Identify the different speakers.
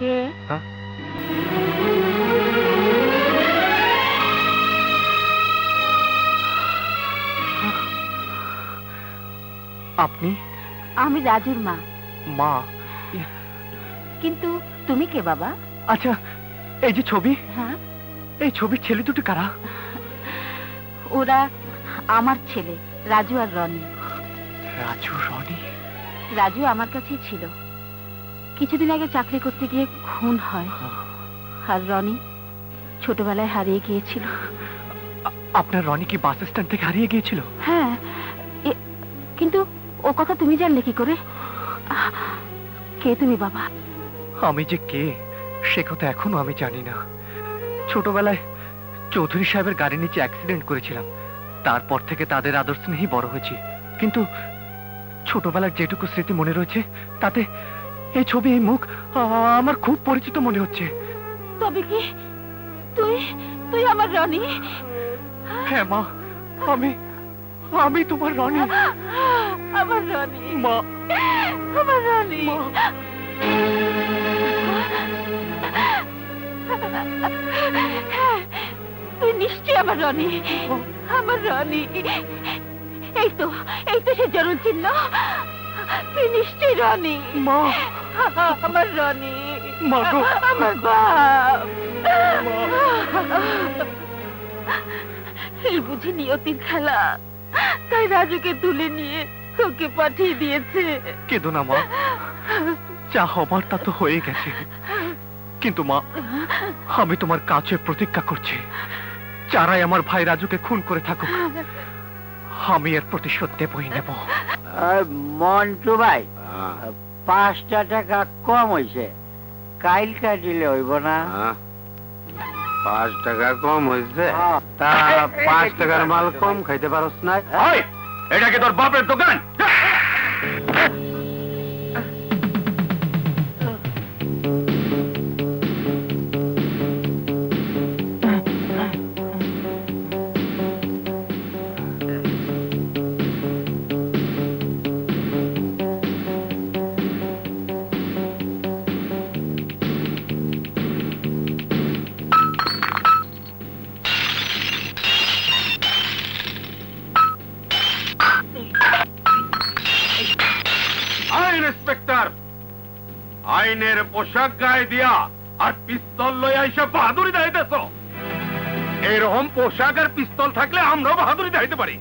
Speaker 1: কে?
Speaker 2: আপনি?
Speaker 1: আমি রাজুর মা।
Speaker 2: মা?
Speaker 1: কিন্তু তুমি কে বাবা?
Speaker 2: আচ্ছা, এই যে ছবি,
Speaker 1: হ্যাঁ,
Speaker 2: এই ছবির ছেলে দুটো কারা?
Speaker 1: ওরা আমার ছেলে, রাজু আর রনি।
Speaker 2: রাজু, রনি?
Speaker 1: রাজু আমার কাছেই ছিল। কিছুদিন আগে চাকরি করতে গিয়ে খুন হয়। আর রনি ছোটবেলায় হারিয়ে গিয়েছিল।
Speaker 2: আপনার রনি কি বাস স্ট্যান্ড থেকে হারিয়ে গিয়েছিল?
Speaker 1: হ্যাঁ, কিন্তু ও কথা তুমি জানলে কি করে? কে তুমি বাবা?
Speaker 2: আমি যে কে সে কথা এখনো আমি জানি না। ছোটবেলায় চৌধুরী সাহেবের গাড়ি নিচে অ্যাক্সিডেন্ট করেছিলাম। তারপর থেকে তাদের আদর স্নেহেই বড় হয়েছি। কিন্তু ছোটবেলার যেটুকু স্মৃতি মনে রয়েছে তাতে এই ছবি, এই মুখ আমার খুব পরিচিত মনে হচ্ছে।
Speaker 1: তবে কি তুই তুই আমার রনি?
Speaker 2: হ্যাঁ মা, আমি তোমার রনি।
Speaker 1: আমার রনি
Speaker 2: মা,
Speaker 1: আমার রনি। তুই নিশ্চয়ই আমার রনি, আমার রনি। এই তো সে জরুর চিহ্ন। তুই নিশ্চয়ই রনি।
Speaker 2: মা,
Speaker 1: আমার রনি,
Speaker 2: মা গো,
Speaker 1: আমার বাপ। এই বুঝি নিয়তির খেলা, তাই রাজুকে তুলে নিয়ে তোকে পাঠিয়ে দিয়েছে।
Speaker 2: কেঁদো না মা, যা হবার তা তো হয়ে গেছে। কিন্তু মা, আমি তোমার কাছে প্রতিজ্ঞা করছি, যারাই আমার ভাই রাজুকে খুন করে থাকুক আমি এর প্রতিশোধ দেবই নেব।
Speaker 3: মন্টু ভাই, 5টা টাকা কম হয়েছে, কাইলকা দিলে হইব না?
Speaker 4: 5 টাকা কম হয়েছে? তা 5 টাকার মাল কম খাইতে পারস না? এটা কি তোর বাপের দোকান? আইনের পোশাক গায়ে দিয়া আর পিস্তল লইয়া এসে বাহাদুরি দেখাইতেছ? এরকম পোশাক আর পিস্তল থাকলে আমরাও বাহাদুরি দেখাইতে পারি।